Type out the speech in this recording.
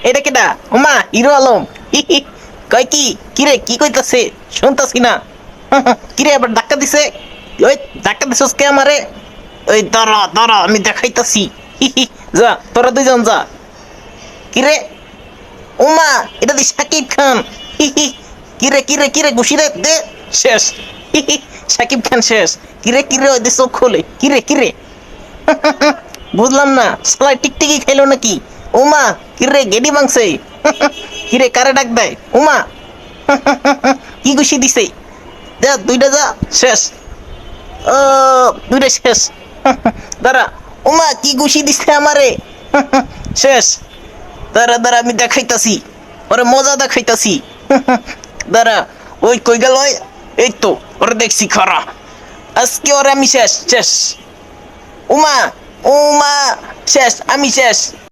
এটা কেডা? ওমা হিরো আলম। কয় কি কিরে কি কইতাছে শুনতাছি না। কিরে আবার ধাক্কা দিছে? ওই ধাক্কা দিছস কে আমারে? ওই দাঁড়া দাঁড়া আমি দেখাইতাছি। যা তোরা দুইজন যা। কিরে ওমা এটা দি শাকিব খান। কিরে কিরে কিরে ঘুষি রে দে। শেষ। শাকিব খান শেষ। কিরে কিরে ওই দে চোখ খোলে। কিরে কিরে বুঝলাম না শালা টিকটিকি খাইলো নাকি? ওমা কিরে গেডি মাংসে। কিরে কারে ডাক দেয়? ওমা কি ঘুষি দিছে? যা দুইটা যা শেষ। ও দুইটা শেষ। দাঁড়া ওমা কি ঘুষি দিছে আমারে। শেষ। দাঁড়া দাঁড়া আমি দেখাইতাছি ওরে মজা দেখাইতাছি। দাঁড়া ওই কই গেল ওই? এই তো ওরে দেখছি খারা। আজকে ওরে আমি শেষ শেষ। উমা উমা শেষ আমি শেষ।